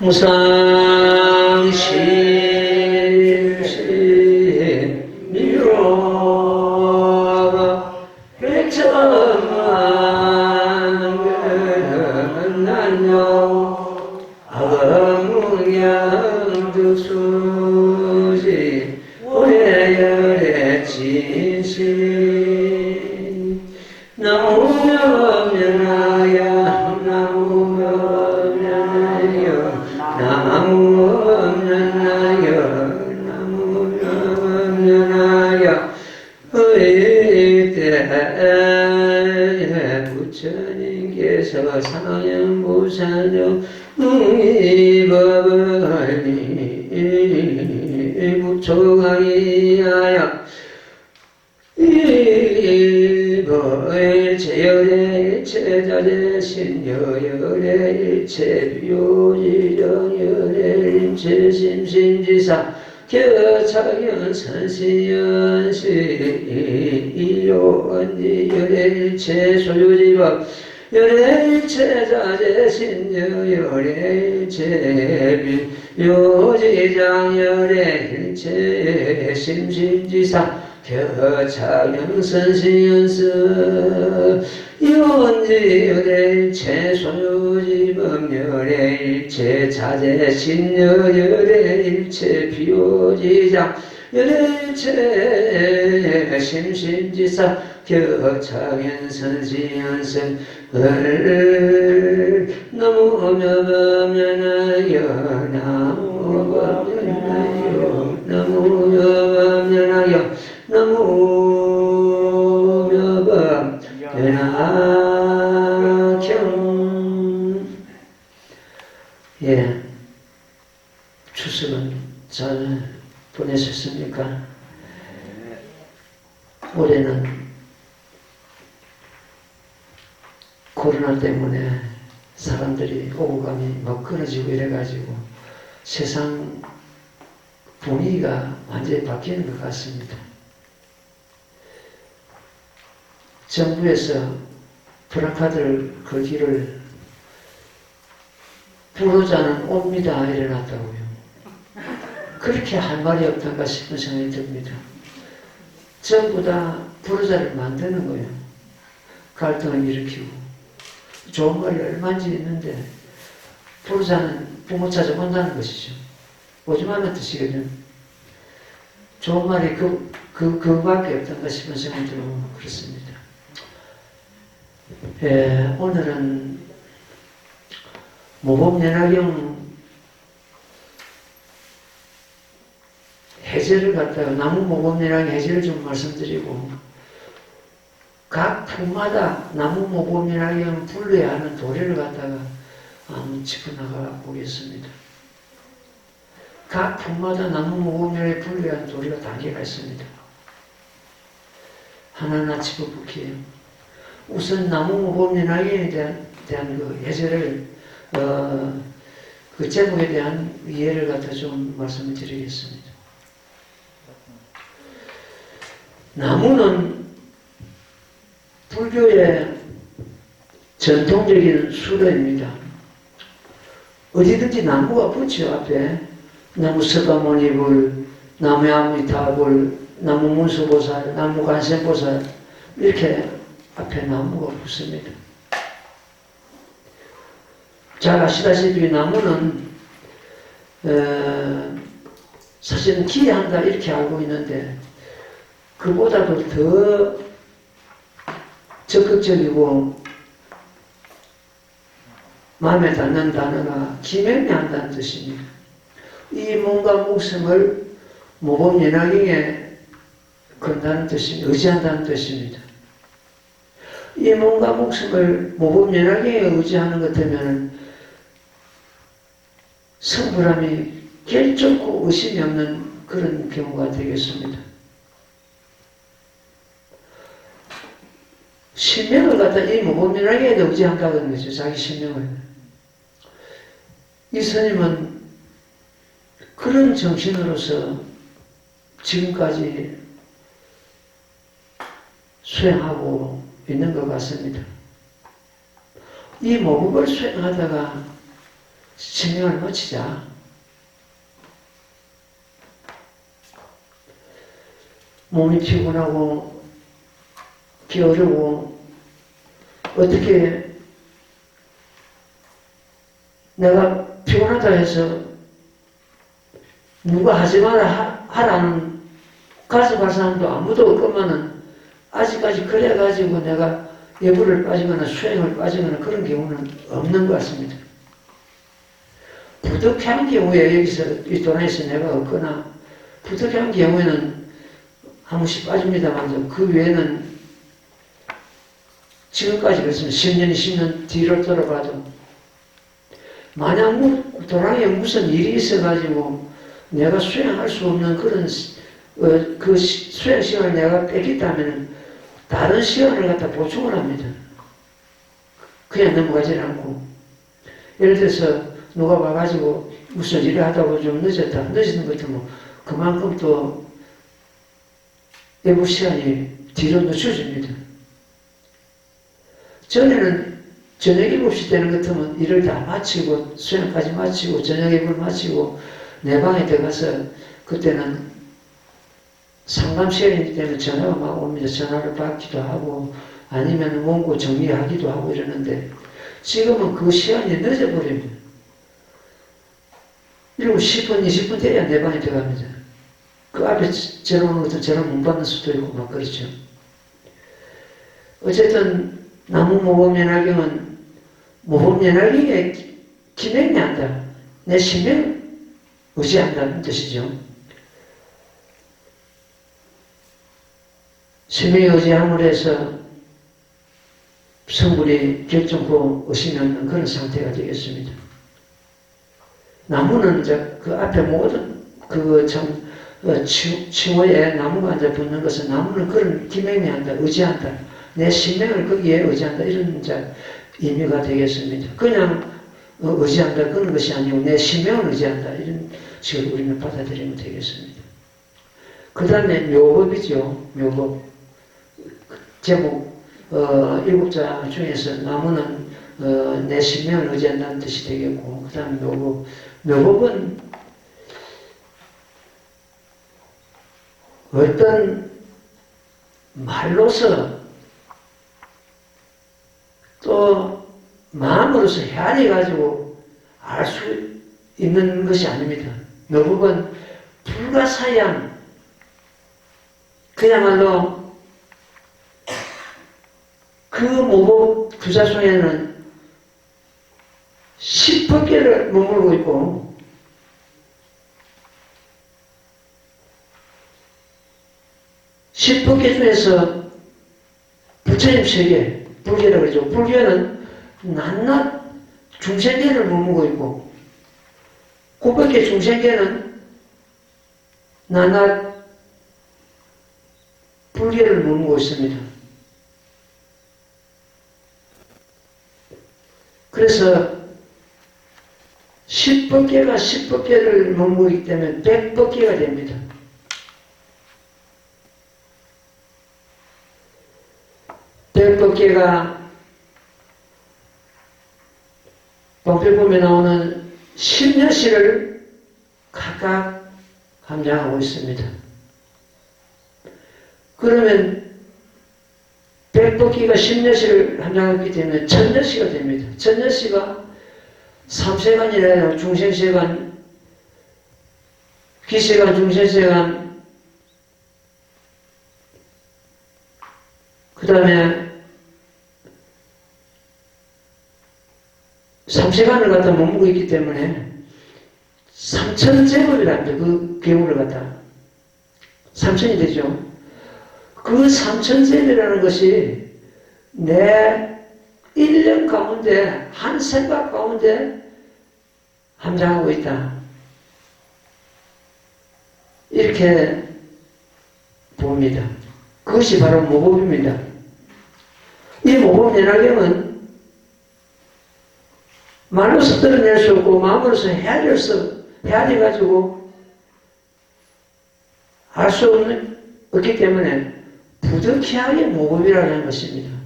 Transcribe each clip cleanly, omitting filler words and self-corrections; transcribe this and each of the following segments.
무상심심미로가 백천만 근난요 아무양득수지 오래열의 진심 나무면하야 나무면하여 나무면하여 의때 부처님께서 상연부사적 이법을 부초강의하여 이법을 제열의 일체자재 신여열의 일체 비오지정열의 일체 심심지사 겨차견 선시연시 이요언지열의 일체 소유지법 열의 일체 자재 신여열의 일체 비오지장열의 일체 심심지사 겨차견 선시연스 이온지열의 일체 소유지법열의 일체 자재 신여열의 일체 비오지장 열의 일체 심심지사 겨차견 선시연스 나무여범연하여 나무여범연하여 나무여범연하여 나무여범연하경. 예, 추석은 잘 보내셨습니까? 올해는 코로나 때문에 사람들이 오고 가니 막 끊어지고 이래가지고 세상 분위기가 완전히 바뀌는 것 같습니다. 정부에서 프라카드를 걸기를 불호자는 옵니다 이래놨다고요. 그렇게 할 말이 없던가 싶은 생각이 듭니다. 전부 다 불호자를 만드는 거예요. 갈등을 일으키고. 좋은 말이 얼마인지 있는데 불호자는 부모 찾아 온다는 것이죠. 오지 말라는 뜻이거든요. 좋은 말이 그거밖에 없던가 싶은 생각이 들고 그렇습니다. 예, 오늘은 모범연화경 해제를 갖다가 나무 모범연화경 해제를 좀 말씀드리고 각 품마다 나무 모범연화경 불러야 하는 도리를 갖다가 한번 짚어나가 보겠습니다. 각 품마다 나무 모범연화경 불러야 하는 도리가 단계가 있습니다. 하나하나 짚어볼게요. 우선 나무 모범연화경에 대한 그 해제를 그 제목에 대한 이해를 갖다 좀 말씀을 드리겠습니다. 나무는 불교의 전통적인 수로입니다. 어디든지 나무가 붙죠. 앞에 나무 석가모니불, 나무 아미타불, 나무 문수보살, 나무 관세보살 이렇게 앞에 나무가 붙습니다. 잘 아시다시피 나무는 사실은 기여한다 이렇게 알고 있는데 그보다도 더 적극적이고 마음에 닿는 단어가 기매매한다는 뜻입니다. 이 몸과 목숨을 모범연화경에 건다는 뜻입니다. 의지한다는 뜻입니다. 이 몸과 목숨을 모범연화경에 의지하는 것 때문에 성불함이 결정코 의심이 없는 그런 경우가 되겠습니다. 신명을 갖다 이 모범연화경에 의지한다는 거죠. 자기 신명을. 이 스님은 그런 정신으로서 지금까지 수행하고 있는 것 같습니다. 이 모범을 수행하다가 신명을 마치자. 몸이 피곤하고 게으르고 어떻게 내가 피곤하다 해서 누가 하지 마라 하라는 가져갈 사람도 아무도 없건만은 아직까지 그래가지고 내가 예불을 빠지거나 수행을 빠지거나 그런 경우는 없는 것 같습니다. 부득한 경우에 여기서 이 도나에서 내가 없거나 부득한 경우에는 한 번씩 빠집니다만 그 외에는 지금까지 그렇습니다. 10년, 20년 뒤로 돌아봐도 만약 도랑에 무슨 일이 있어가지고 내가 수행할 수 없는 그런 그 수행 시간을 내가 뺏겼다면 다른 시간을 갖다 보충을 합니다. 그냥 넘어가지 않고 예를 들어서 누가 와가지고 무슨 일을 하다고 좀 늦었다. 늦은 것도 뭐 그만큼 또 예불 시간이 뒤로 늦춰집니다. 전에는 저녁 7시 되는 것 같으면 일을 다 마치고 수행까지 마치고 저녁 예불 마치고 내 방에 들어가서 그때는 상담 시간이기 때문에 전화가 막 옵니다. 전화를 받기도 하고 아니면 원고 정리하기도 하고 이러는데 지금은 그 시간이 늦어버립니다. 7시 10분, 20분 돼야 내 방에 들어갑니다. 그 앞에 전화오는 것도 전화 못 받는 수도 있고 막 그렇죠. 어쨌든 나무 모범연화경은 모범연화경에 기맹이한다. 내 신명 의지한다는 뜻이죠. 신명에 의지함으로 해서 성불이 결정코 의심이 없는 그런 상태가 되겠습니다. 나무는 이제 그 앞에 모든 칭호에 나무가 앉아 붙는 것은 나무는 그런 기맹이한다, 의지한다. 내 신명을 거기에 의지한다. 이런 이제 의미가 되겠습니다. 그냥 의지한다 그런 것이 아니고 내 신명을 의지한다. 이런 식으로 우리는 받아들이면 되겠습니다. 그 다음에 묘법이죠. 묘법. 제목 7자 중에서 나무는 내 신명을 의지한다는 뜻이 되겠고 그 다음에 묘법. 묘법은 어떤 말로서 또 마음으로서 헤아려가지고 알 수 있는 것이 아닙니다. 묘법은 불가사의한 그야말로 그 모법 부자 속에는 10법계를 머물고 있고 십법계 중에서 부처님 세계, 불교라고 그러죠. 불교는 낱낱 중생계를 머물고 있고 구법계 중생계는 낱낱 불교를 머물고 있습니다. 그래서 10법계가 10법계를 머무르기 때문에 100법계가 됩니다. 백법계가 법계품에 나오는 10년씩을 각각 함양하고 있습니다. 그러면 백법계가 10년씩을 함양하기 때문에 1000년씩가 됩니다. 1000년씩가 3세간이라요. 중생세간, 기세간, 중생세간, 그 다음에 3세간을 갖다 머물고 있기 때문에 3000제법이랍니다. 그 경우를 갖다 3000이 되죠. 그 3000제법이라는 것이 내 1년 가운데 한 생각 가운데 함장하고 있다. 이렇게 봅니다. 그것이 바로 모법입니다. 이 모법연화경은 말로서 드러낼 수 없고 마음으로서 헤아려가지고 알 수 없기 때문에 부득이하게 모법이라는 것입니다.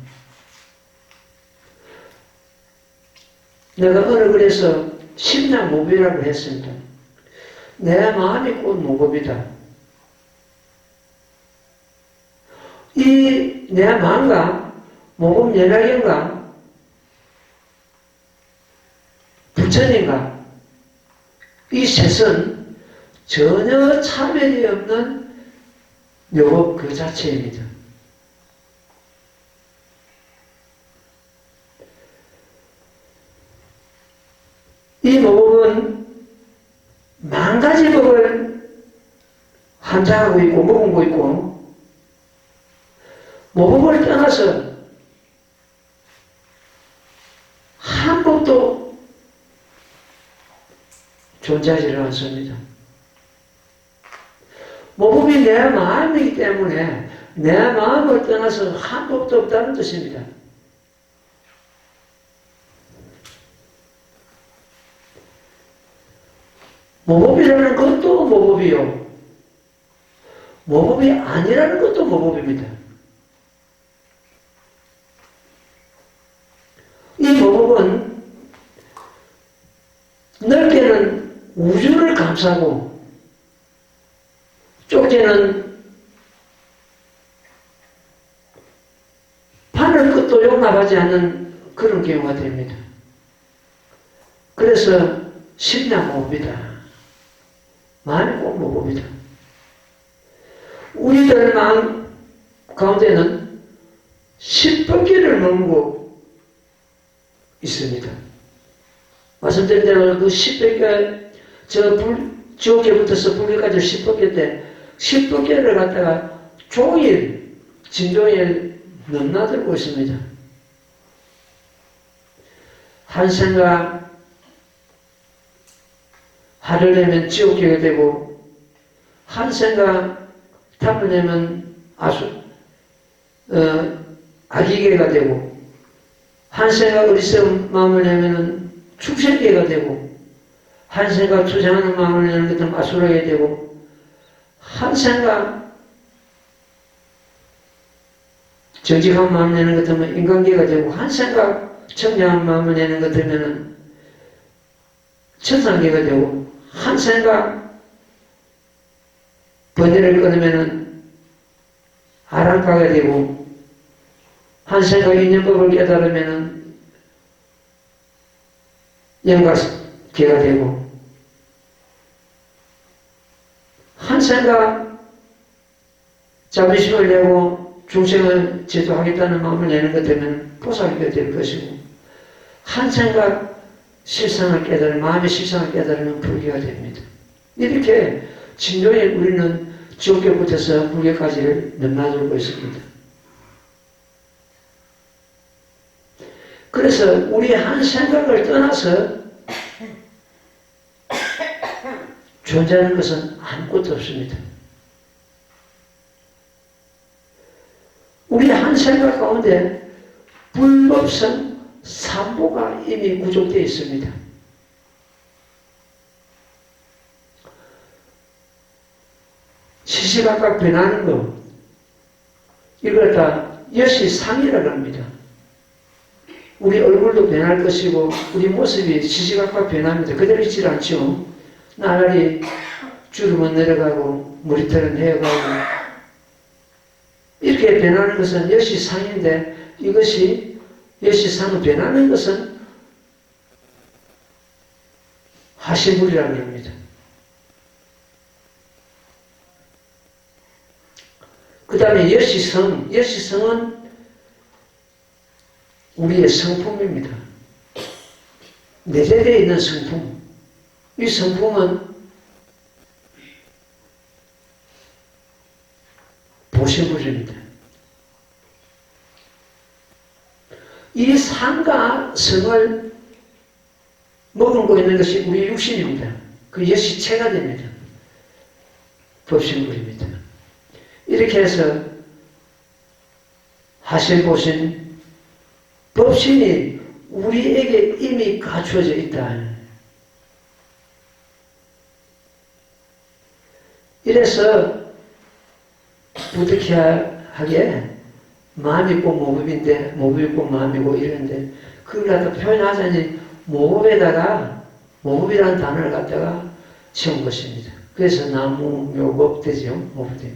내가 어느 글에서 심야모법이라고 했습니다. 내 마음이 곧 모법이다. 이 내 마음과 모법 연락인가 부처님과 이 셋은 전혀 차별이 없는 묘법 그 자체입니다. 이 모법은 만 가지 법을 함장하고 있고 머금고 있고 모법을 떠나서 한 법도 존재하지를 않습니다. 모법이 내 마음이기 때문에 내 마음을 떠나서 한 법도 없다는 뜻입니다. 모법이라는 것도 모법이요. 모법이 아니라는 것도 모법입니다. 이 모법은 넓게는 우주를 감싸고 좁게는 바늘 끝도 용납하지 않는 그런 경우가 됩니다. 그래서 심야모법이다. 마음이 꼭 모법이다. 우리들 마음 가운데는 10법계를 머물고 있습니다. 말씀드린 대로 그 10법계, 지옥계부터서 불계까지 10법계인데 10법계를 갖다가 종일, 진종일 넘나들고 있습니다. 한 생각 화를 내면 지옥계가 되고 한 생각 탐을 내면 악의계가 되고 한 생각 어리석은 마음을 내면 축생계가 되고 한 생각 투정하는 마음을 내는 것은 아수라게 되고 한 생각 정직한 마음을 내는 것 같으면 인간계가 되고 한 생각 청량한 마음을 내는 것 같으면 천상계가 되고 한 생각 번뇌를 끊으면 아랑가가 되고 한 생각 인연법을 깨달으면 영각계가 되고 한 생각 자비심을 내고 중생을 제도하겠다는 마음을 내는 것 되면 보살이가 될 것이고 한 생각 실상을 깨달으면 마음의 실상을 깨달으면 불교가 됩니다. 이렇게 진도에 우리는 지옥계부터서 불교까지를 넘나들고 있습니다. 그래서 우리 한 생각을 떠나서 존재하는 것은 아무것도 없습니다. 우리 한 생각 가운데 불법성 삼보가 이미 구족되어 있습니다. 시시각각 변하는 것, 이걸 다 여시상이라고 합니다. 우리 얼굴도 변할 것이고 우리 모습이 시시각각 변합니다. 그대로 있질 않죠. 나날이 주름은 내려가고 머리털은 헤어가고 이렇게 변하는 것은 여시상인데 이것이 여시상은 변하는 것은 하시물이라고 합니다. 그 다음에 여시성, 여시성은 우리의 성품입니다. 내재되어 있는 성품. 이 성품은 보시물입니다. 이 상과 성을 머금고 있는 것이 우리 육신입니다. 그 여시체가 됩니다. 법신물입니다. 이렇게 해서 하실보신 법신이 우리에게 이미 갖추어져 있다. 이래서 부득이하게 마음이 꼭 모법인데 모법이 꼭 마음이고 이런데 그걸 갖다 표현하자니 모법에다가 모법이라는 단어를 갖다가 세운 것입니다. 그래서 나무, 묘법 되죠. 모법이.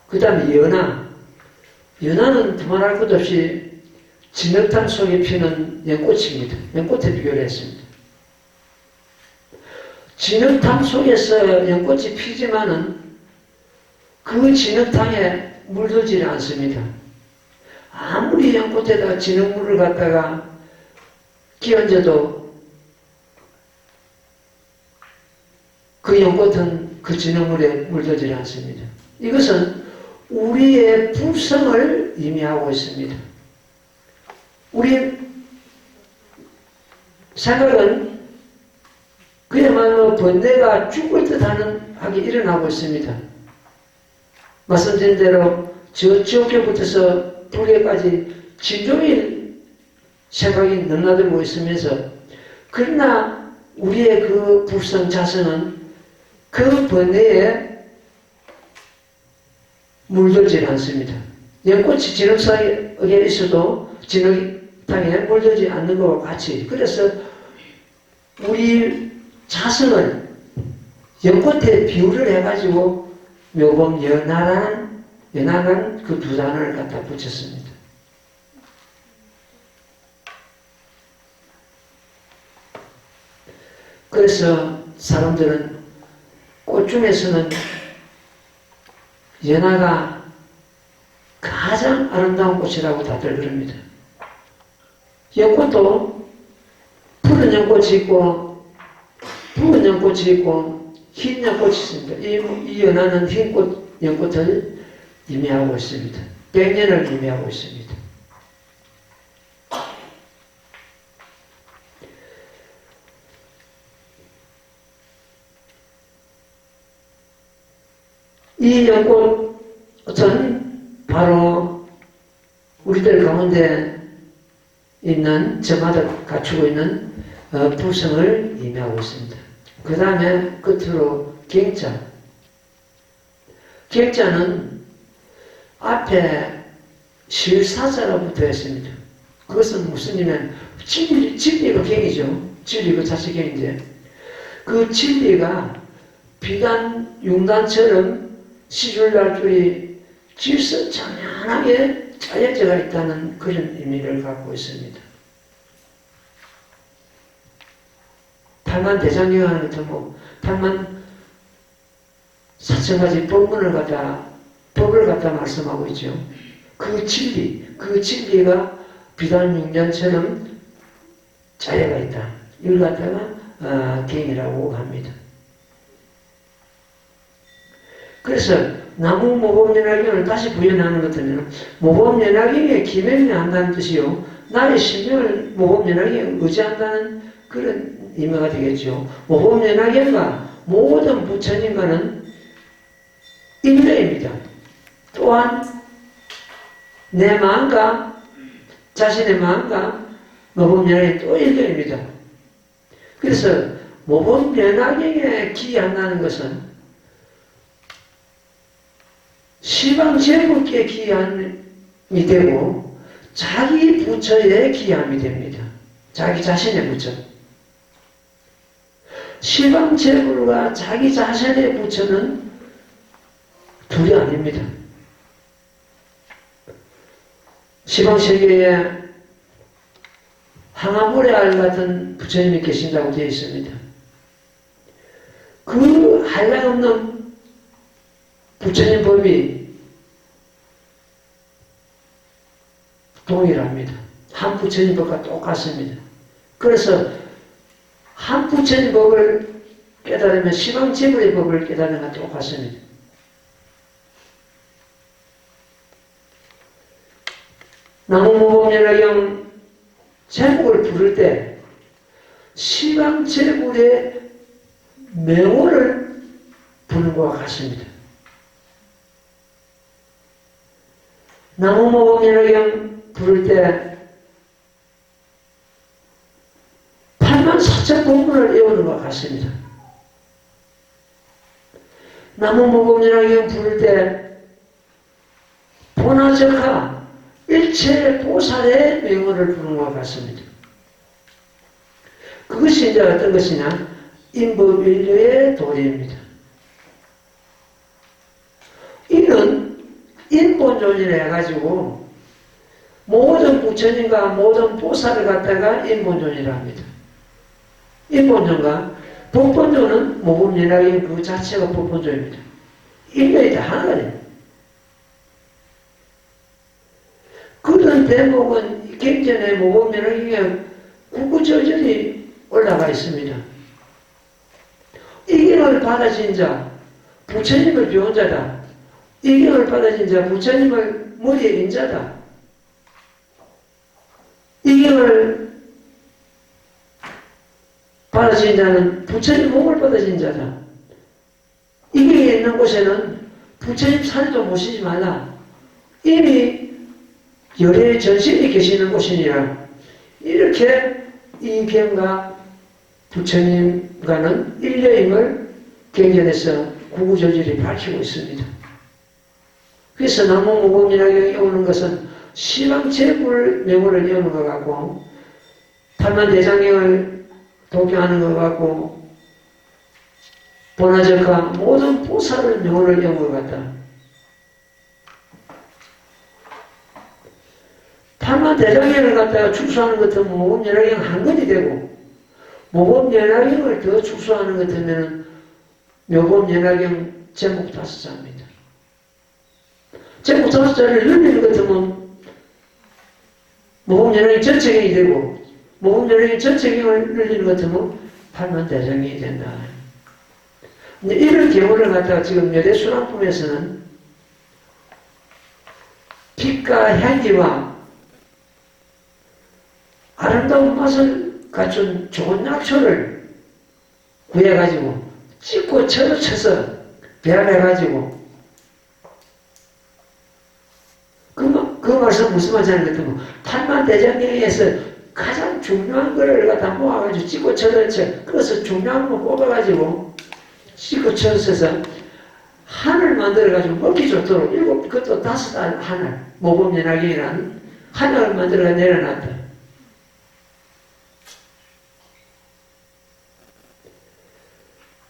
그 다음에 연화. 연화는 두말할 것 없이 진흙탕 속에 피는 연꽃입니다. 연꽃에 비교를 했습니다. 진흙탕 속에서 연꽃이 피지만은 그 진흙탕에 물들지는 않습니다. 아무리 연꽃에다가 진흙물을 갖다가 끼얹어도 그 연꽃은 그 진흙물에 물들지 않습니다. 이것은 우리의 불성을 의미하고 있습니다. 우리 생각은 그야말로 번뇌가 죽을 듯하는 하게 일어나고 있습니다. 말씀드린 대로 저 지옥에부터서 불에까지 진종일 생각이 넘나들고 있으면서 그러나 우리의 그 불성 자성은 그 번뇌에 물들지 않습니다. 연꽃이 진흙탕에 있어도 진흙탕에 물들지 않는 것과 같이 그래서 우리 자성을 연꽃에 비유를 해가지고 묘법 연화라는 그 두 단어를 갖다 붙였습니다. 그래서 사람들은 꽃 중에서는 연화가 가장 아름다운 꽃이라고 다들 그럽니다. 연꽃도 푸른 연꽃이 있고 붉은 연꽃이 있고 흰 연꽃이 있습니다. 이 연화는 흰 연꽃을 의미하고 있습니다. 백년을 의미하고 있습니다. 이 연꽃은 바로 우리들 가운데 있는 저마다 갖추고 있는 불성을 의미하고 있습니다. 그 다음에 끝으로 갱자. 갱자는 앞에 실사자가 붙어 있습니다. 그것은 무슨 의미냐면 진리가 갱이죠. 진리가 자식 갱인데 그 진리가 비단 융단처럼 시줄날줄이 질서 찬란하게 짜여져 있다는 그런 의미를 갖고 있습니다. 팔만대장경하는 것도 뭐 84,000가지 법을 갖다 말씀하고 있죠. 그 진리가 비단융단처럼 짜여가 있다. 이걸 갖다가 갱이라고 합니다. 그래서 나무 모범연화경을 다시 부연하는 것 같으면 모범연화경에 기면을 한다는 뜻이요. 나의 신명을 모범연화경에 의지한다는 그런 의미가 되겠죠. 모범연화경과 모든 부처님과는 일례입니다. 또한 내 마음과 자신의 마음과 모범연화경이 또 일례입니다. 그래서 모범연화경에 기한다는 것은 시방제국에 기함이 되고 자기 부처에 기함이 됩니다. 자기 자신의 부처. 시방제국과 자기 자신의 부처는 둘이 아닙니다. 시방세계에 항아모레알 같은 부처님이 계신다고 되어 있습니다. 그 한량없는 부처님 법이 동일합니다. 한 부처님 법과 똑같습니다. 그래서 한 부처님 법을 깨달으면 시방제불의 법을 깨달으면 똑같습니다. 나무모범연화경 제목을 부를 때 시방제불의 명호를 부르는 것과 같습니다. 나무모범연화경 부를 때 84,000본문을 외우는 것 같습니다. 나무모범연화경 부를 때 보나적하 일체 보살의 명호를 부르는 것 같습니다. 그것이 이제 어떤 것이냐? 인법인류의 도리입니다. 이는 인본존이라 해가지고 모든 부처님과 모든 보살을 갖다가 인본존이라 합니다. 인본존과 법본존은 모범연락인 그 자체가 법본존입니다. 인연이 다 하나가 됩니다. 그런 대목은 객전의 모범연락에 구구절절히 올라가 있습니다. 이경을 받아진 자, 부처님을 배운 자다. 이경을 받아진 자, 부처님을 머리에 인자다. 이경을 받아진 자는 부처님 몸을 받아진 자다. 이경에 있는 곳에는 부처님 산에도 모시지 말라. 이미 열의 전신이 계시는 곳이니라. 이렇게 이경과 부처님과는 일녀임을 경전에서 구구절절히 밝히고 있습니다. 그래서 남무무공인하게 오는 것은 시방제불 명호를 여는 것 같고 팔만대장경을 독경하는 것 같고 보나적과 모든 보살을 명호를 여는 것 같다. 팔만대장경을 갖다가 축소하는 것 같으면 모범연화경 한 건이 되고 모범연화경을 더 축소하는 것 같으면 묘범연화경 제목 5자입니다. 제목 5자를 늘리는 것 같으면 모범연화경 전체경이 되고 모범연화경 전체경을 늘리는 것 같으면 팔만대장경이 된다. 이런 경우를 갖다가 지금 여대순환품에서는 빛과 향기와 아름다운 맛을 갖춘 좋은 약초를 구해가지고 찍고 쳐서 배합해가지고 그 말씀 무슨 말인지 알겠더뭐 팔만대장경에서 가장 중요한 거를 갖다 모아가지고 찍고 쳐서 그래서 중요한 거 뽑아가지고 찍고 쳐서 한을 만들어가지고 먹기 좋도록 7, 그것도 5 한을 모범연화경이라는 한약을 만들어가 내려놨다.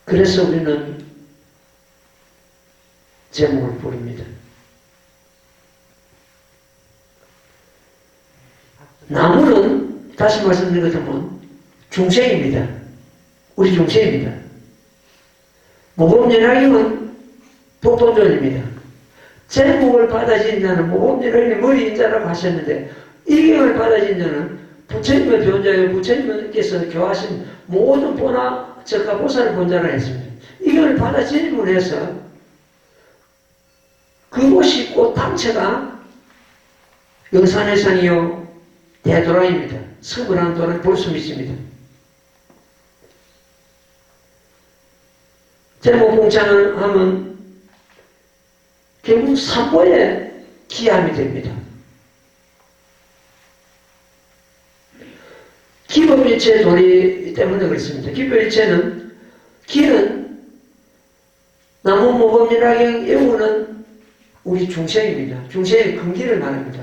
그래서 우리는 제목을 부릅니다. 나무는 다시 말씀드린 것처럼 중생입니다. 우리 중생입니다. 모범연화경은 법본존입니다. 제목을 받아진 자는 모범연화경의 머리인자라고 하셨는데 이경을 받아진 자는 부처님을 배운 자예요. 부처님께서 교하신 모든 보나 적과 보살을 본 자라 했습니다. 이걸 받아들임으로 해서 그곳이 곧 당체가 영산해상이요 대도라입니다. 성불하는 도를 볼 수 있습니다. 제목공창을 하면 결국 삼보의 기함이 됩니다. 기법일체 도리 때문에 그렇습니다. 기법일체는 기는 나무모범연화경 예우는 우리 중생입니다. 중생의 근기를 말합니다.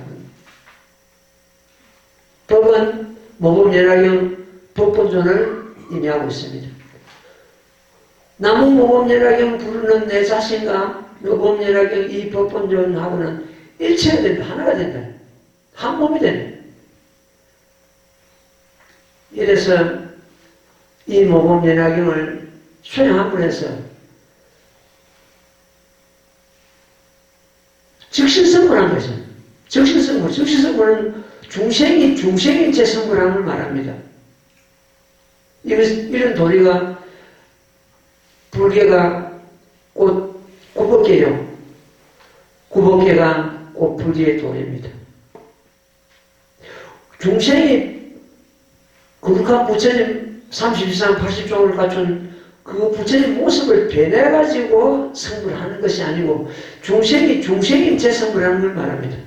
법은 모범연화경 법본존을 의미하고 있습니다. 나무모범연화경 부르는 내 자신과 모범연화경 이 법본존하고는 일체가 된다. 하나가 된다. 한 몸이 된다. 이래서 이 모범연화경을 수행함으로 해서 즉신성불한 것이죠. 즉신성불은 중생인 재성불함을 말합니다. 이런 도리가 불교가 곧 구법계요. 구법계가 곧 불교의 도리입니다. 중생이 거룩한 부처님 32상 80종을 갖춘 그 부처님 모습을 변해가지고 성불하는 것이 아니고 중생인 재성불하는 걸 말합니다.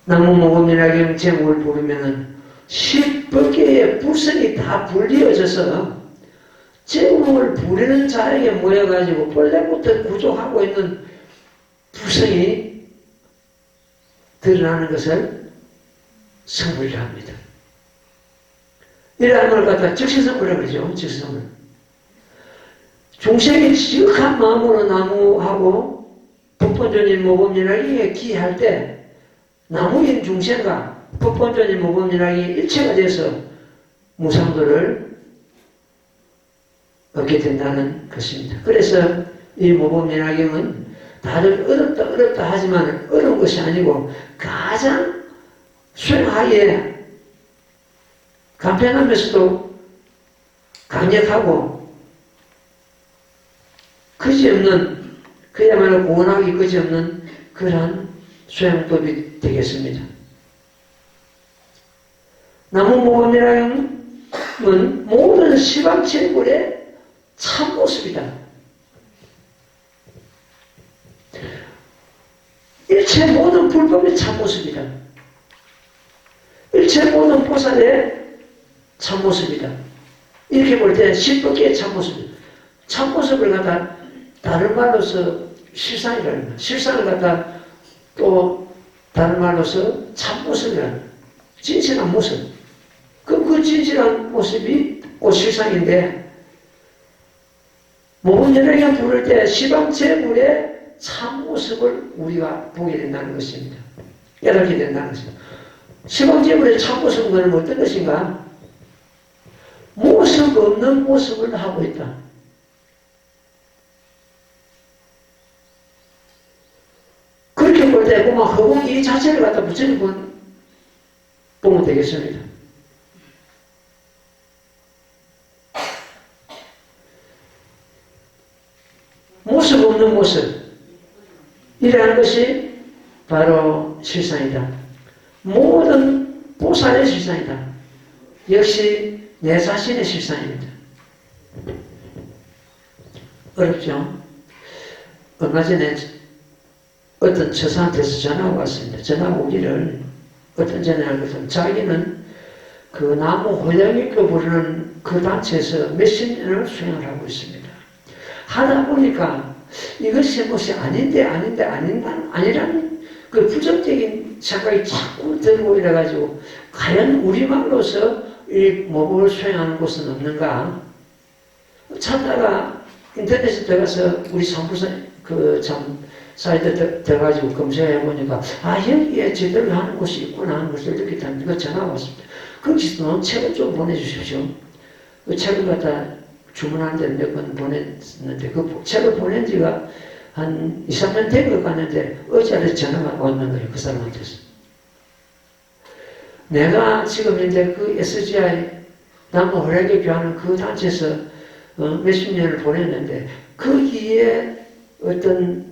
나무모범연화경 제목을 부르면은 10법계의 불성이 다 분리어져서 제목을 부리는 자에게 모여가지고 본래부터 구족하고 있는 불성이 드러나는 것을 성불이라 합니다. 이러한 걸 갖다 적시선물이라고 그러죠. 적시선물. 중생이 지극한 마음으로 나무하고 법본전인 모범연락이 기할 때 나무인 중생과 법본전인 모범연락이 일체가 돼서 무상도를 얻게 된다는 것입니다. 그래서 이 모범연락경은 다들 어렵다 하지만 어려운 것이 아니고 가장 수행하기에 간편하면서도 강력하고 그지없는, 그야말로 고운하기 그지없는 그러한 수행법이 되겠습니다. 나무모범이라는 모든 시방체불의 참모습이다. 일체 모든 불법의 참모습이다. 일체 모든 보살의 참모습이다. 이렇게 볼 때 십법계의 참모습이다. 참모습을 갖다 다른 말로서 실상이라는 거야. 실상을 갖다 또 다른 말로서 참모습이라는 거야. 진실한 모습. 그럼 그 진실한 모습이 곧 실상인데 모범연락이 부를 때 시방체불의 참모습을 우리가 보게 된다는 것입니다. 깨닫게 된다는 것입니다. 시방체불의 참모습은 어떤 것인가? 모습 없는 모습을 하고 있다. 그렇게 볼 때 보면 허공 이 자체를 갖다 붙여보면 되겠습니다. 모습 없는 모습. 이라는 것이 바로 실상이다. 모든 보살의 실상이다. 역시 내 자신의 실상입니다. 어렵죠? 얼마 전에 어떤 처사한테서 전화가 왔습니다. 전화가 오기를 어떤 전화를 했더니 자기는 그 나무 호양이교 부르는 그 단체에서 몇십 년을 수행을 하고 있습니다. 하다 보니까 이것이 무엇이 아니라는 그 부정적인 생각이 자꾸 들고 이래가지고 과연 우리말로서 이 모범을 수행하는 곳은 없는가? 찾다가 인터넷에 들어가서 우리 상부사 사이트 들어가지고 검색해 보니까 여기에 제대로 하는 곳이 있구나 하는 것을 느끼게 됩니다. 전화가 왔습니다. 거기서 책을 좀 보내주십시오. 그 책을 갖다 주문하는데 몇 번 보냈는데 그 책을 보낸 지가 한 2, 3년 된 것 같는데 어제 전화가 왔는 거예요. 그 사람한테서. 내가 지금 이제 그 SGI 나무 호랑이 교하는 그 단체에서 몇십 년을 보냈는데 거기에 어떤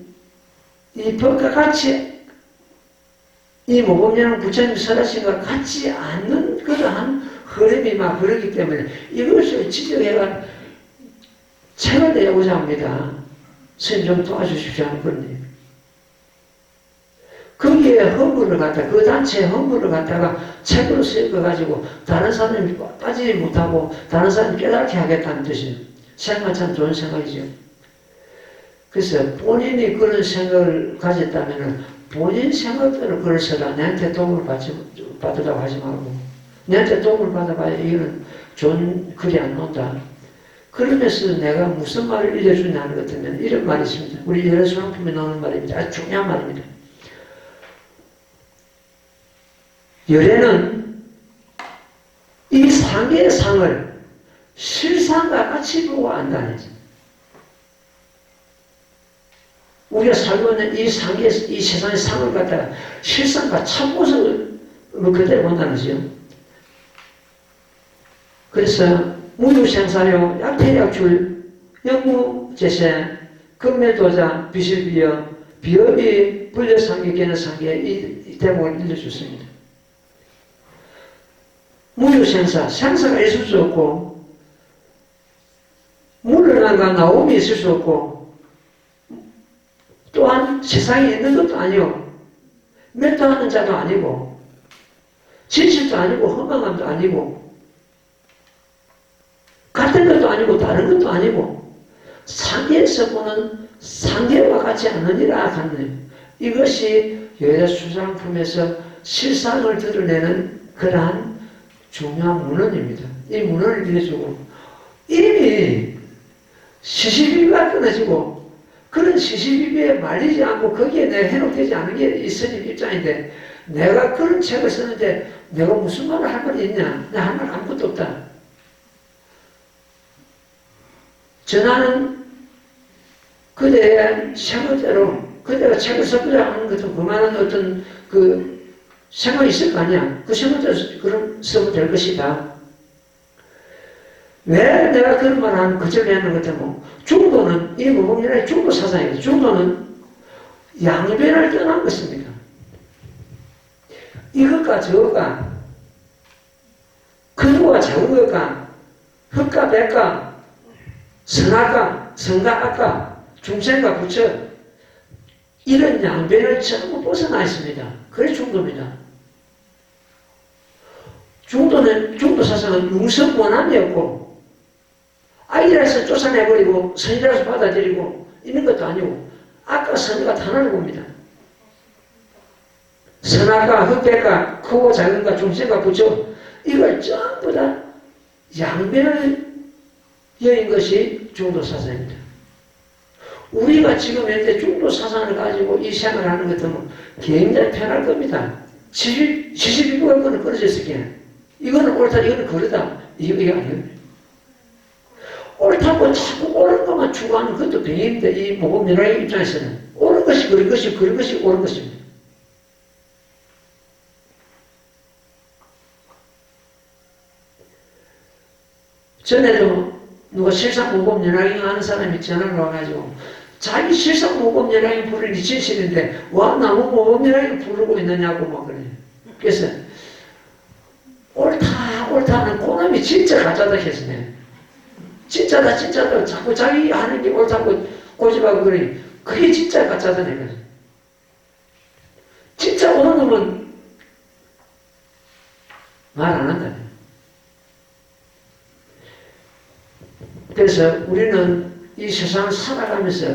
이 법과 같이 이 모범연락 부처님 설하신과 같지 않는 그러한 흐름이 막 흐르기 때문에 이것을 지적해가 책을 내고자 합니다. 선생님 좀 도와주십시오 하는 건데 거기에 허물을 갖다 그 단체의 허물을 갖다가 책으로 쓰여가지고 다른 사람이 빠지지 못하고 다른 사람이 깨닫게 하겠다는 뜻이에요. 생각 참 좋은 생각이죠. 그래서 본인이 그런 생각을 가졌다면 본인 생각대로 글을 써라. 내한테 도움을 받으라고 하지 말고 내한테 도움을 받아봐야 이거는 좋은 글이 안 나온다. 그러면서 내가 무슨 말을 알려주냐 하는 것 같으면 이런 말이 있습니다. 우리 열애수강품에 나오는 말입니다. 아주 중요한 말입니다. 열애는 이 상의 상을 실상과 같이 보고 안다니죠. 우리가 살고 있는 이 세상의 상을 갖다가 실상과 참모습을 그대로 본다는 거죠. 그래서 무유생사요, 약태약출, 영무제세, 금매도자, 비실비여, 비업이 불려상계, 개는상계 이 대목을 일러줬습니다. 무유생사, 생사가 있을 수 없고 물러나가 나옴이 있을 수 없고 또한 세상에 있는 것도 아니고 멸도하는 자도 아니고 진실도 아니고 허망함도 아니고 같은 것도 아니고 다른 것도 아니고 상계에서 보는 상계와 같지 않으니라 하는 이것이 여러 수상품에서 실상을 드러내는 그러한 중요한 문헌입니다. 이 문헌을 빌려주고 이미 시시비비가 끊어지고 그런 시시비비에 말리지 않고 거기에 내가 해놓되지 않은 게 이 스님 입장인데 내가 그런 책을 쓰는데 내가 무슨 말을 할 말이 있냐? 내가 할 말 아무것도 없다. 전하는 그대의 생각대로 그대가 책을 써보자 하는 것도 그만한 어떤 그 생각이 있을 거 아니야. 그 생각대로 그럼 쓰면 될 것이다. 왜 내가 그런 말을 하면 그절에 하는 것 같으면 중도는 이 무공연의 중도 사상이에요. 중도는 양변을 떠난 것입니다. 이것과 저것과 큰 거와 작은 것과 흑과 백과 선악과 선과 악과 중생과 부처 이런 양변을 전부 벗어나 있습니다. 그게 중도입니다. 중도 사상은 융성원함이었고 아이라서 쫓아내버리고 선이라서 받아들이고 이런 것도 아니고 악과 선과 하나를 봅니다. 선악과 흑백과 크고 작은과 중생과 부처 이걸 전부 다 양변을 여인 것이 중도 사상입니다. 우리가 지금 현재 중도 사상을 가지고 이 생활을 하는 것 같으면 굉장히 편할 겁니다. 시시비비가 그거는 끊어졌을 게 이거는 옳다, 이거는 그러다. 이게 아니에요. 옳다고 자꾸 옳은 것만 추구하는 것도 병인데 이 모범연락의 입장에서는 옳은 것이 그런 것이 그런 것이 옳은 것입니다. 전에도 누가 실상모범연락인 하는 사람이 전화를 와가지고 자기 실상모범연락인 부르는 게 진실인데 와 나무 모범연락인 부르고 있느냐고 막 그래요. 그래서 옳다 하는 그놈이 진짜 가짜다 했으네. 진짜다 자꾸 자기 하는 게 옳다고 고집하고 그러니 그게 진짜 가짜다 내가. 진짜 옳은 놈은 말 안 한다. 그래서 우리는 이 세상을 살아가면서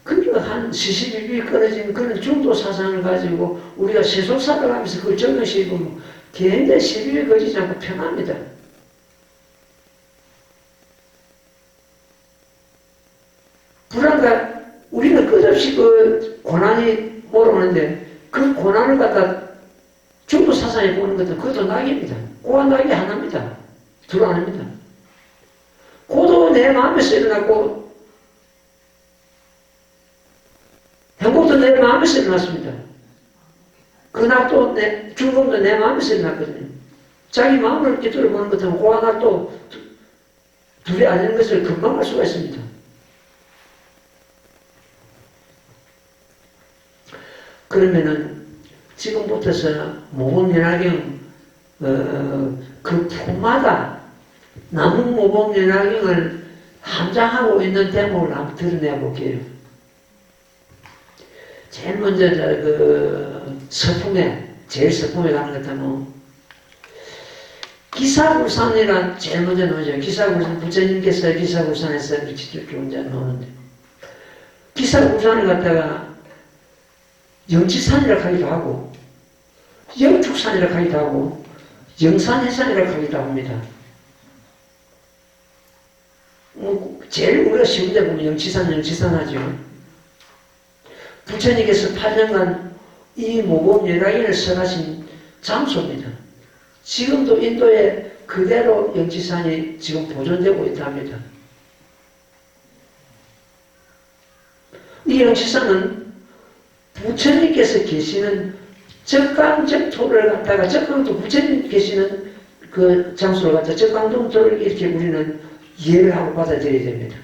그한 시시비비 끊어진 그런 중도 사상을 가지고 우리가 세속 살아가면서 그걸 적용시키면 굉장히 시비에 걸리지 않고 편합니다. 불안과 우리는 끝없이 그 고난이 몰아오는데 그 고난을 갖다 중도 사상에 보는 것은 그것도 낙입니다. 고와 낙이 하나입니다. 둘 아닙니다. 고도 내 마음에서 일어났고 행복도 내 마음에서 일어났습니다. 그 낙도 죽음도 내 마음에서 일어났거든요. 자기 마음을 깃들어 보는 것은 고와 낙도 둘이 아닌 것을 금방 알 수가 있습니다. 그러면은 지금부터서 모범연화경 그 품마다 남북모범연화경을 함장하고 있는 대목을 한번 드러내 볼게요. 제일 먼저 그 서품에 제일 서품에 가는 것 하면 기사불산이란 제일 먼저 나오죠. 기사불산 부처님께서 기사불산에서 이렇게 쭉 나오는데 기사불산을 갖다가 영지산이라고 하기도 하고 영축산이라고 하기도 하고 영산해산이라고 하기도 합니다. 제일 우리가 쉬운 데 보면 영지산 하죠. 부처님께서 8년간 이 모범연화인을 설하신 장소입니다. 지금도 인도에 그대로 영지산이 지금 보존되고 있답니다. 이 영지산은 부처님께서 계시는 적강적토를 갖다가 적강도 부처님 계시는 그 장소를 갖다가 적강동토를 이렇게 우리는 이해를 하고 받아들여야 됩니다.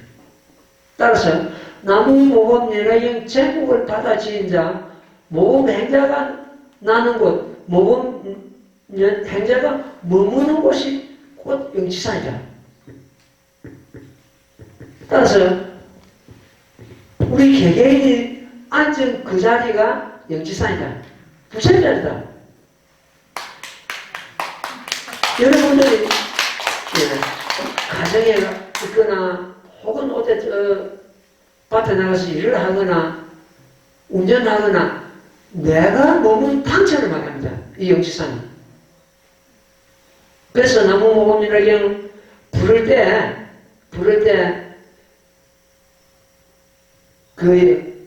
따라서 나무모범연화경 제국을 받아 지은 자 모범행자가 나는 곳 모범행자가 머무는 곳이 곧 영지산이다. 따라서 우리 개개인이 앉은 그 자리가 영지산이다. 부처님 자리다. 여러분들이 가정에 있거나 혹은 어디 밭에 나가서 일을 하거나 운전하거나 내가 머문 당처를 말합니다. 이 영지산은. 그래서 나무모범이라경 부를 때 그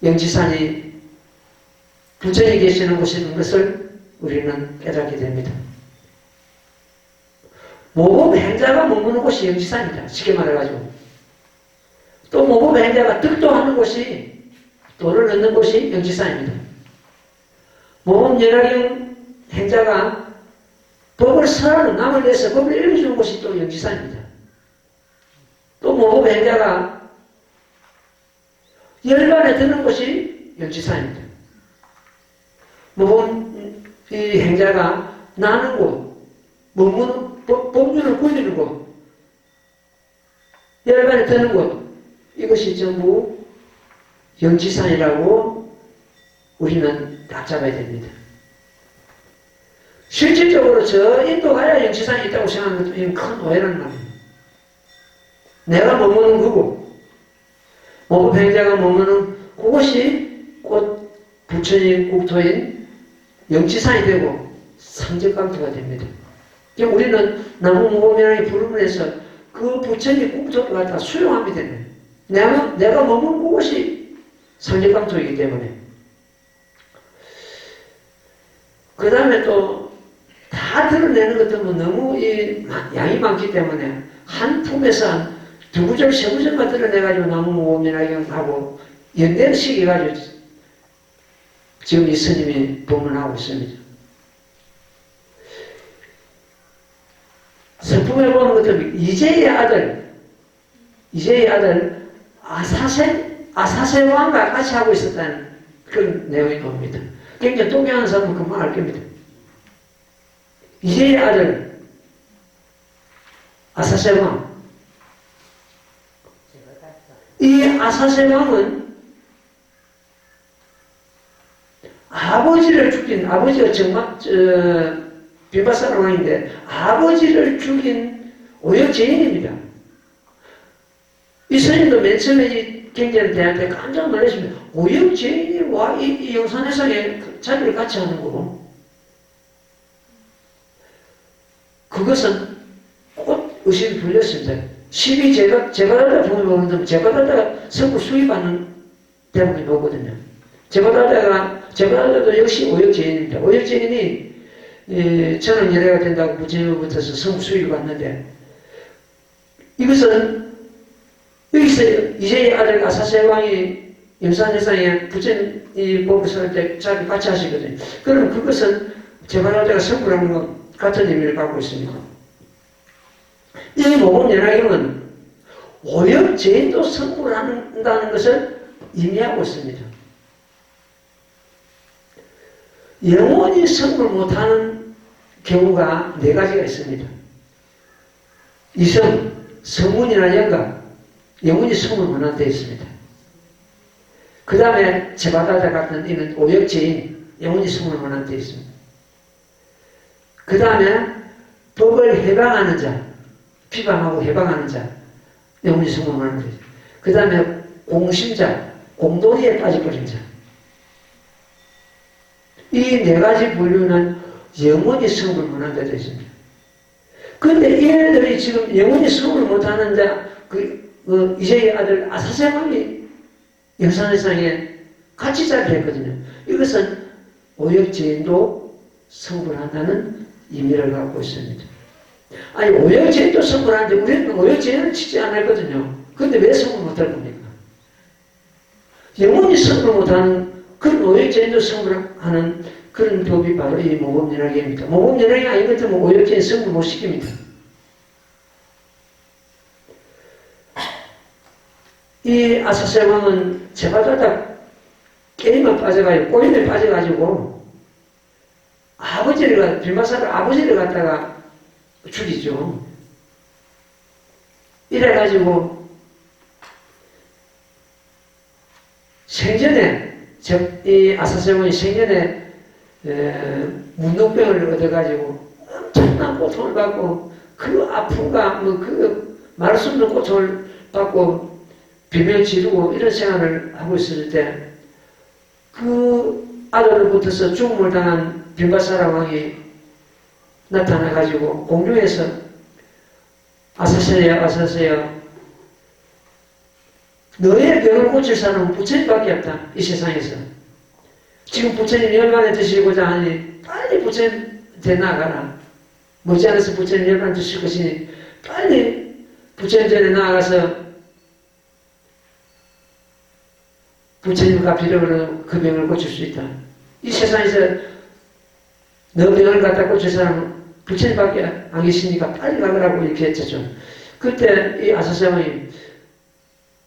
영지산이 부처님이 계시는 곳인 것을 우리는 깨닫게 됩니다. 모범 행자가 머무는 곳이 영지산이다. 쉽게 말해가지고. 또 모범 행자가 득도하는 곳이, 도를 얻는 곳이 영지산입니다. 모범 연화경 행자가 법을 설하는, 남을 위해서 법을 읽어주는 곳이 또 영지산입니다. 또 모범 행자가 열반에 드는 곳이 영지산입니다. 모범 이 행자가 나는 곳, 머무는 법률을 굴리는 곳, 열반에 드는 곳, 이것이 전부 영지산이라고 우리는 딱 잡아야 됩니다. 실질적으로 저 인도 가야 영지산이 있다고 생각하는 것도 이건 큰 오해라는 말이에요. 내가 머무는 그곳, 모범행자가 머무는 그곳이 곧 부처님 국토인 영지산이 되고 상적강토가 됩니다. 우리는 나무모범이라는 부름을 해서 그 부처님 국토를 갖다 수용하게 되는 내가 머무는 그곳이 상적강토이기 때문에 그 다음에 또 다 드러내는 것들은 너무 양이 많기 때문에 한 품에서 한 두 구절, 세 구절만 드러내가지고 나무모범이라고 하고 연대식 해가지고 지금 이 스님이 법문하고 있습니다. 성품에 보는 것들 이제의 아들 아사세 왕과 같이 하고 있었다는 그런 내용이 나옵니다. 굉장히 동경하는 사람은 금방 알 겁니다. 이제의 아들 아사세 왕, 이 아사세 왕은 아버지를 죽인, 아버지가 정말 비바사라 왕인데 아버지를 죽인 오역죄인입니다. 이 스님도 맨 처음에 이 경전을 대할 때 깜짝 놀랐습니다. 오역죄인이 와 이 영산회상에 자리를 같이 하는 거고, 그것은 꼭 의심이 불렸습니다. 시비 제가달라 보면 제가달라가 성부 수입하는 대목이 나오거든요. 제가달라도 역시 오역죄인입니다. 오역죄인이 저는 예래가 된다고 부처님으로부터서 성부 수입을 받는데, 이것은 여기서 이제의 아들 아사세 왕이 영산회상에 부처님 법을 설할 때 자기 같이 하시거든요. 그럼 그것은 제가달라가 성부를 하는 것 같은 의미를 갖고 있습니다. 이 모범연화경은 오역죄인도 성불을 한다는 것을 의미하고 있습니다. 영원히 성불 못하는 경우가 네 가지가 있습니다. 이성, 성문이나 영각, 영원히 성불 못한 데 있습니다. 그 다음에 제바다자 같은 이는 오역죄인, 영원히 성불 못한 데 있습니다. 그 다음에 법을 해방하는 자, 비방하고 해방하는 자, 영원히 성공하는 거죠. 그 다음에 공심자, 공도리에 빠져버린 자. 이 네 가지 분류는 영원히 성불 못한 자도 있습니다. 그런데 얘네들이 지금 영원히 성불 못하는 자, 이제의 아들 아사세왕이 영산회상에 같이 자리했거든요. 이것은 오역죄인도 성불한다는 의미를 갖고 있습니다. 아니, 오역죄인도 성불하는데 우리는 오역죄인을 치지 않았거든요. 그런데 왜 성불 못할 겁니까? 영원히 성불 못하는 그런 오역죄인도 성불하는 그런 법이 바로 이 모범연화경입니다. 모범연화경이 아닌 것 같으면 오역죄인 성불 못 시킵니다. 이 아사세왕은 제바다다 게임에 빠져가지고, 꼬임에 빠져가지고 빌마사를 갖다가 죽이죠. 이래가지고 생전에 이 아사세왕이 생전에 문둥병을 얻어가지고 엄청난 고통을 받고 그 아픔과 그 말 수 없는 고통을 받고 비명 지르고 이런 생활을 하고 있을 때 그 아들로부터서 죽음을 당한 빌마사라 왕이 나타나가지고 공중에서 아사세요 아사세요 너의 병을 고칠 사람은 부처님밖에 없다. 이 세상에서. 지금 부처님 열반에 드시고자 하니 빨리 부처님한테 나아가라. 머지않아서 부처님 열반에 드실 것이니 빨리 부처님 전에 나아가서 부처님과 비력으로 그 병을 고칠 수 있다. 이 세상에서 너 병을 갖다 고칠 사람은 부처님밖에 안 계시니까 빨리 가라고 이렇게 했죠. 그때 이 아사세왕이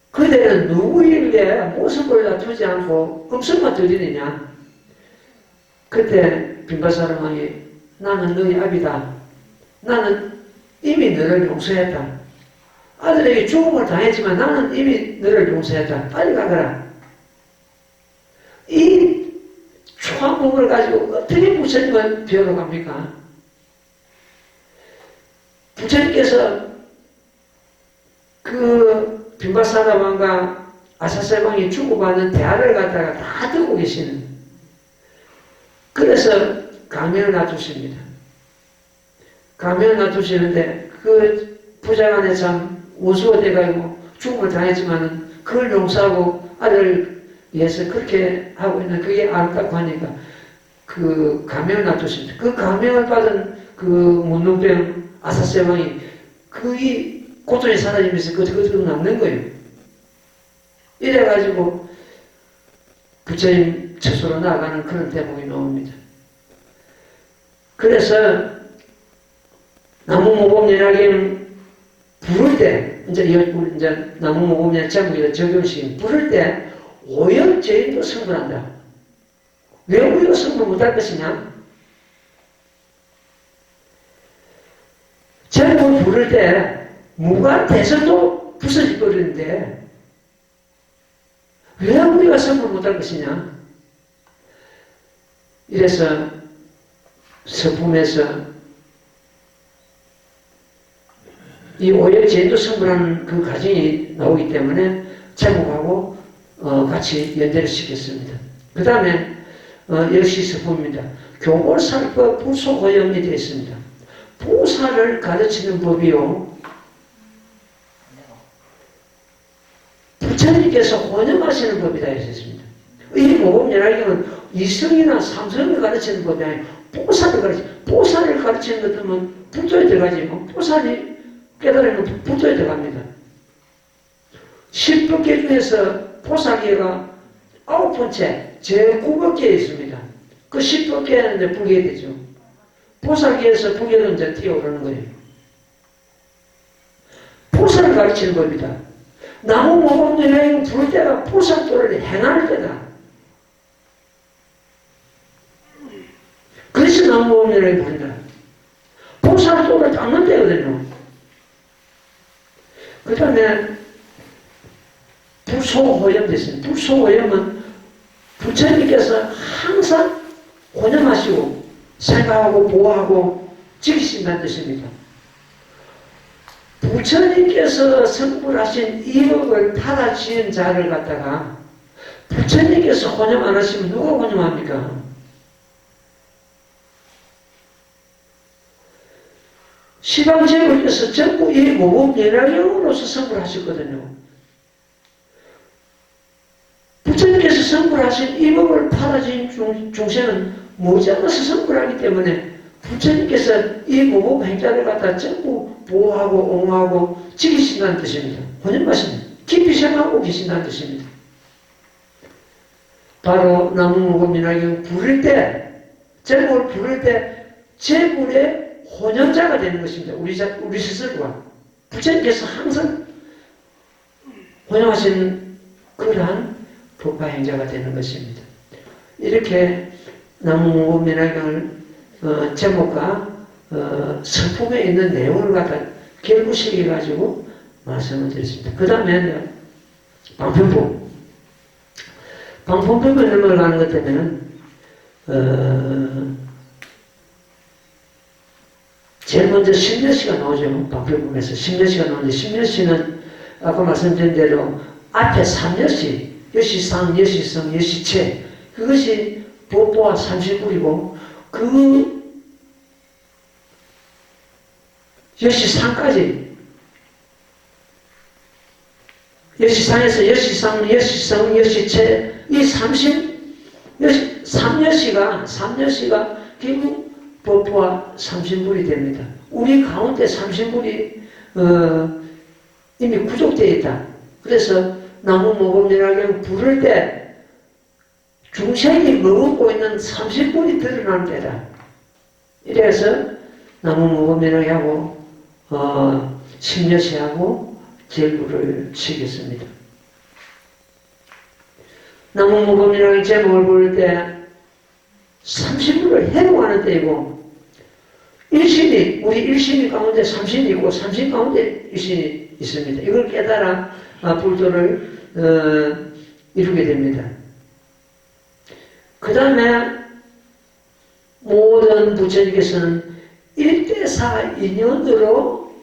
그대는 누구에게 모습을 다투지 않고 음성만 들리느냐? 그때 빈바사르왕이 나는 너희 아비다. 나는 이미 너를 용서했다. 아들에게 죽음을 당했지만 나는 이미 너를 용서했다. 빨리 가거라. 이 초한국을 가지고 어떻게 부처님을 배우러 갑니까? 부처님께서 그 빈바사라 왕과 아사세 왕이 주고받는 대화를 갖다가 다 듣고 계시는, 그래서 가면을 놔두십니다. 가면을 놔두시는데 그 부자간에 참 원수가 돼가지고 죽음을 당했지만은 그걸 용서하고 아들을 위해서 그렇게 하고 있는, 그게 아름답고 하니까 그 가면을 놔두십니다. 그 가면을 받은 그 문둥병 아사세 왕이 그이 고통이 사라지면서 그것도 남는 거예요. 이래가지고 부처님 처소로 나아가는 그런 대목이 나옵니다. 그래서 나무모범연하경 부를 때, 이제 나무모범연 제목에 적용식 부를 때 오역죄인도 성불한다. 왜 우리가 성불 못할 것이냐? 제목을 부를 때 무관대선도 부서질 거리는데 왜 우리가 성불 못할 것이냐? 이래서 서품에서 이 오역죄인도 성불하는 그 과정이 나오기 때문에 제목하고 같이 연대를 시켰습니다. 그 다음에 역시 서품입니다. 교골살법 부소호염이 되어 있습니다. 보살을 가르치는 법이요, 부처님께서 혼용하시는 법이다 했습니다. 이 모범연하경은 이성이나 삼성을 가르치는 법이 아니고 보살을 가르치는 것들은 불도에 들어가지, 보살이 깨달으면 불도에 들어갑니다. 10법계 중에서 보살계가 9번째 제9법계에 있습니다. 그 10법계에는 이제 불게 되죠. 보살계에서 불교는 이제 뛰어오르는 거예요. 보살을 가르치는 법이다. 나무모범연하경 부를 때가 보살도를 행할 때다. 그래서 나무모범연하경 부른다. 보살도를 닦는 때거든요. 그 다음에 불소호염 됐습니다. 불소호염은 부처님께서 항상 혼용하시고 생각하고 보호하고 지키신다는 뜻입니다. 부처님께서 성불하신 이법을 받아지은 자를 갖다가 부처님께서 혼용 안 하시면 누가 혼용합니까? 시방제불께서 전부 이 모범연하경으로서 성불하셨거든요. 부처님께서 성불하신 이 법을 받아진 중생은 머지않아서 성불하기 때문에 부처님께서 이 모범 행자를 갖다 전부 보호하고 옹호하고 지키신다는 뜻입니다. 혼연마십니다. 깊이 생각하고 계신다는 뜻입니다. 바로 나무모범연하경 부를 때, 제목을 부를 때 제불의 혼연자가 되는 것입니다. 우리 스스로가. 부처님께서 항상 혼용하신 그러한 법화행자가 되는 것입니다. 이렇게 나무모범연하경을 제목과 서품에 있는 내용을 갖다 결부시켜가지고 말씀을 드렸습니다. 그 다음에 방편법. 방편법에 넘어가는 것 때문에 제일 먼저 심려시가 나오죠. 방편법에서 심려시가 나오는데, 심려시는 아까 말씀드린 대로 앞에 3여시, 여시상, 여시성, 여시체, 그것이 법보와 39이고 그 여시상까지, 여시상에서 여시상, 여시성, 여시체, 이 3여시가 결국 법부와 삼신불이 됩니다. 우리 가운데 삼신불이 이미 구족되어 있다. 그래서 나무모범연화경 부를 때 중생이 머금고 있는 삼신불이 드러나는 때다. 이래서 나무모범연화경하고 심여시하고 제구를 치겠습니다. 나무모범연화경 제목을 부를 때 삼신불을 해로하는 때이고, 일신이, 우리 일신이 가운데 삼신이 있고, 삼신 가운데 일신이 있습니다. 이걸 깨달아 불도를 이루게 됩니다. 그 다음에 모든 부처님께서는 1대4 인연으로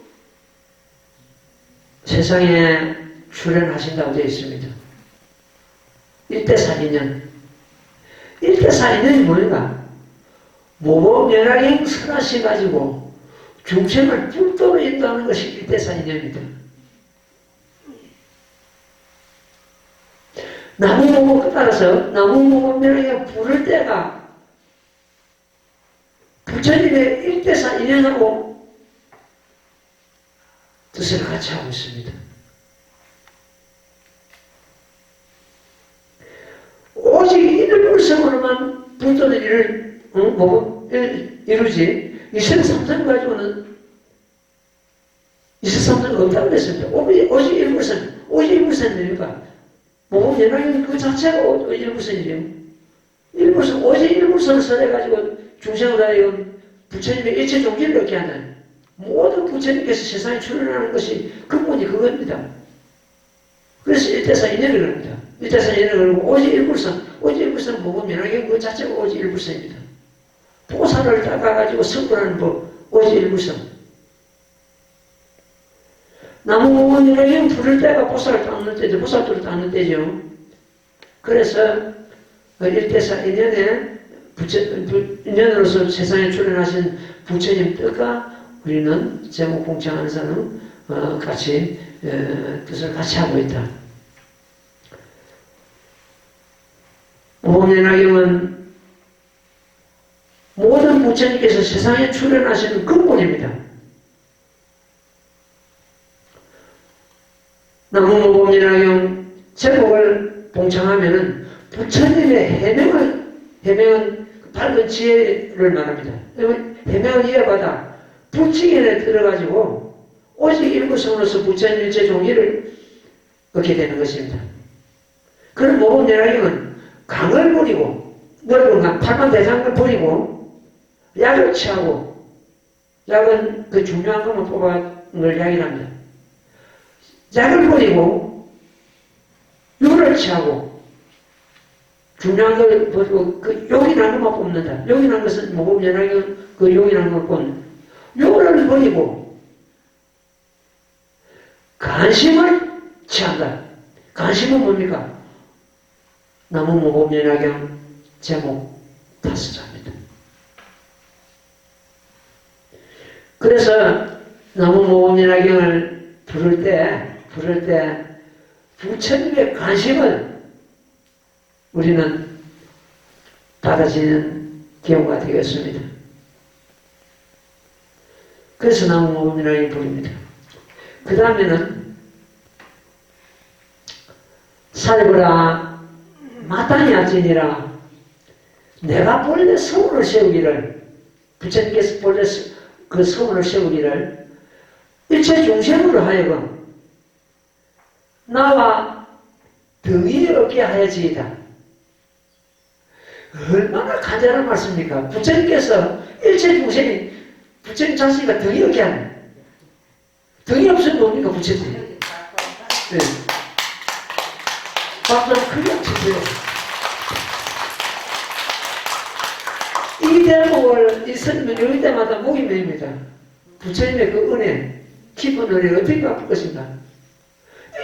세상에 출현하신다고 되어 있습니다. 1대4 인연. 1대4 인연이 뭐인가? 모범연화경 설하시 가지고 중생을 불도로 인도하는 것이 1대4 인연입니다. 나무모범 따라서 나무모범연화경 부를 때가 부처님의 1대4 인연하고 뜻을 같이 하고 있습니다. 오직 일불성으로만 불도는 일을 이루지 이승삼성 가지고는 이승삼성 없다고 그랬습니다. 오직 일불성, 오직 일불성이니까 모범연화경 그 자체가 일불성이래요. 일불성, 오직 일불성을 설해가지고 중생을 하여금 부처님의 일체 종기를 얻게 하는 모든 부처님께서 세상에 출현하는 것이 근본이 그겁니다. 그래서 1대4 인연을 그럽니다. 1대4 인연을 그러고 오직 일불성, 오직 일불성 모범연화경 그 자체가 오직 일불성입니다. 보살을 닦아가지고 성불하는 법, 오직 일불성. 나무모범연화경 부를 때가 보살을 닦는 때죠. 보살도를 닦는 때죠. 그래서 1대4 인연에 인연으로서 세상에 출현하신 부처님 뜻과 우리는 제목 공창하는 사람 같이 뜻을 같이 하고 있다. 모범연화경은 모든 부처님께서 세상에 출현하시는 근본입니다. 나무모범연화경 제목을 봉창하면은 부처님의 해명은 밝은 지혜를 말합니다. 해명을 이해받아 불치견에 들어가지고 오직 일부성으로서 부처님 일체 종기를 얻게 되는 것입니다. 그런 모범연화경은 강을 버리고 넓은 강, 팔만대장을 버리고 약을 취하고, 약은 그 중요한 것만 뽑아온 걸 약이랍니다. 약을 버리고 유를 취하고 중요한 걸 버리고 그 용이라는 것만 뽑는다. 용이라는 것은 모범연화경 그 용이라는 걸 뽑는 요를 버리고 관심을 취한다. 관심은 뭡니까? 나무모범연화경 제목 5자입니다. 그래서 나무모범연화경을 부를 때 부처님의 관심을 우리는 받아지는 경우가 되겠습니다. 그래서 나무모범연화경을 부릅니다. 그 다음에는 살거라 마땅히 하지니라. 내가 본래 성운을 세우기를, 부처님께서 본래 그 성운을 세우기를 일체 중생으로 하여금 나와 등이 없게 하여지이다. 얼마나 간절한 말씀입니까? 부처님께서 일체 중생이 부처님 자신이가 등이 없게 하네. 등이 없으면 뭡니까 부처님? 네. 박수 한번 크게 치세요. 이 대목을 이 설명 읽을 때마다 목이 메입니다. 부처님의 그 은혜, 깊은 은혜 어떻게 갚을 것인가?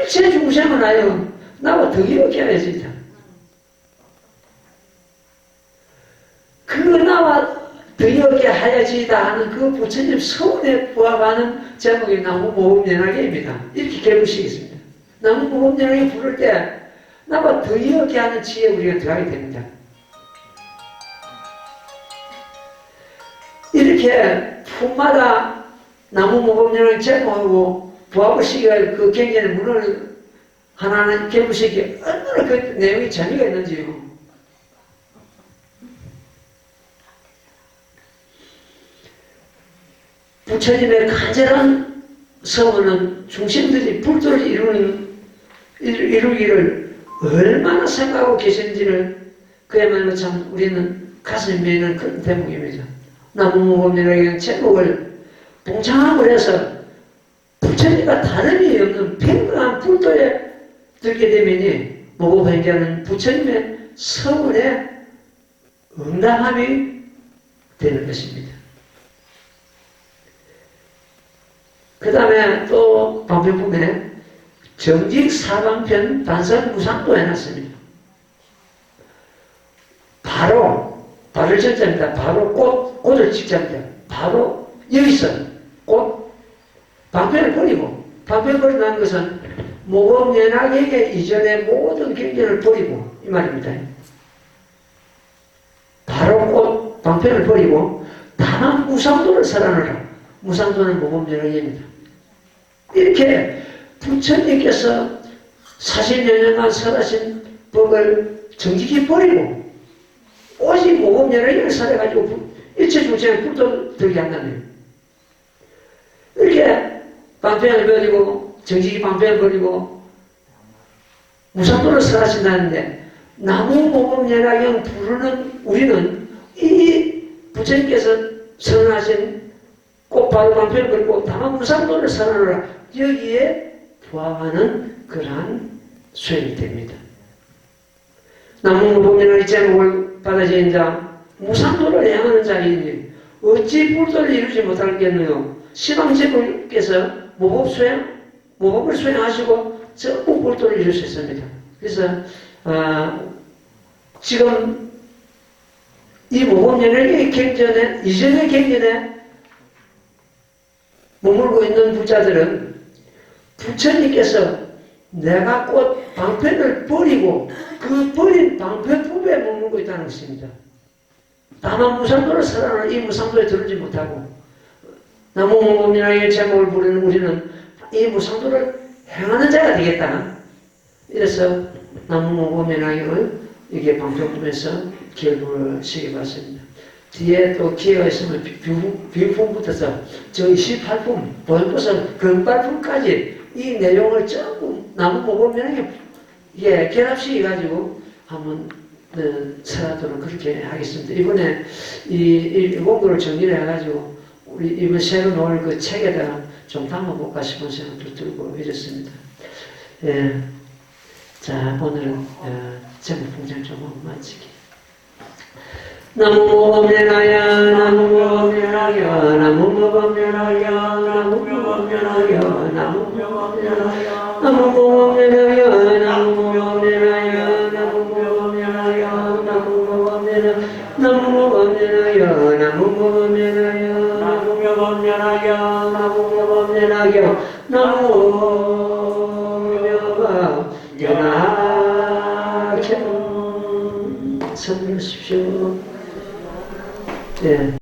일체 중생은 하여 나와 덕이 없게 하여지이다. 그 나와 더럽게 하여지다 하는 그 부처님 서운에 부합하는 제목이 나무 모범연하계입니다. 이렇게 개부시겠습니다. 나무 모범연하계 부를 때 나가 더럽게 하는 지에 우리가 들어가게 됩니다. 이렇게 품마다 나무 모범연하계 제목하고 부합을 시기가 그 경전의 문을 하나하나 개부시기에 얼마나 그 내용이 재미가 있는지요. 부처님의 간절한 서원은 중심들이 불도를 이루기를 얼마나 생각하고 계신지를 그야말로 참 우리는 가슴이 메이는 그런 대목입니다. 나무모범이라는 제목을 봉창함을 해서 부처님과 다름이 없는 평등한 불도에 들게 되면이 모범행자는 부처님의 서원에 응답함이 되는 것입니다. 그 다음에 또 방편품에 정직 사방편 단선 무상도 해놨습니다. 바로 발을 적자입니다. 바로 꽃을 직자입니다. 바로 여기서 꽃 방편을 버리고 방편을 버린다는 것은 모범연하계의 이전의 모든 경전을 버리고 이 말입니다. 바로 꽃 방편을 버리고 다만 무상도를 설하느라. 무상도는 모범연하계입니다. 이렇게 부처님께서 40여 년간 설하신 법을 정직히 버리고 오직 모범연하계를 설해가지고 일체중생에 불도 들게 한다네요. 이렇게 방편을 버리고 정직히 방편을 버리고 무상도를 설하신다는데 나무 모범연하경 부르는 우리는 이 부처님께서 선언하신 꽃바로 방편을 버리고 다만 무상도를 선언하라. 여기에 부합하는 그러한 수행이 됩니다. 나무 모범연하계 제목을 받아들인 자 무상도를 향하는 자이니 어찌 불도를 이루지 못하겠느요. 시방제불께서 모법을 수행하시고 전부 불도를 이룰 수 있습니다. 그래서 지금 이 모범연하계 경전에 이전의 경전에 머물고 있는 부자들은 부처님께서 내가 꽃 방편을 버리고 그 버린 방편법에 머물고 있다는 것입니다. 다만 무상도를 설하는 이 무상도에 들지 못하고 나무 모범연하계 제목을 부르는 우리는 이 무상도를 행하는 자가 되겠다. 이래서 나무 모범연하계를 이게 방편법에서 기억을 시켜봤습니다. 뒤에 또 기회가 있으면 비품부터서 저희 18품, 본부서 금발품까지 이 내용을 전부 나무 모범연하계 결합시켜가지고 한번 설하도록 그렇게 하겠습니다. 이번에 이 원고를 정리를 해가지고 우리 이번 새로 나올 그 책에다가 좀 담아볼까 싶은 생각도 들고 이렇습니다. 예. 자, 오늘은 제목 풍장 좀 하고 마치기. 나무모범연하여 나무모범연하여 나무모범연하여 나무모범연하여 나무모범연하여 나무모범연하여 나무모범연하여 나무모범연하여 나무모범연하여 나무모범연하여 나무모범연하여 나무모범연하여 나무모범연하여 나무모범연하여 선물하십시오. 예.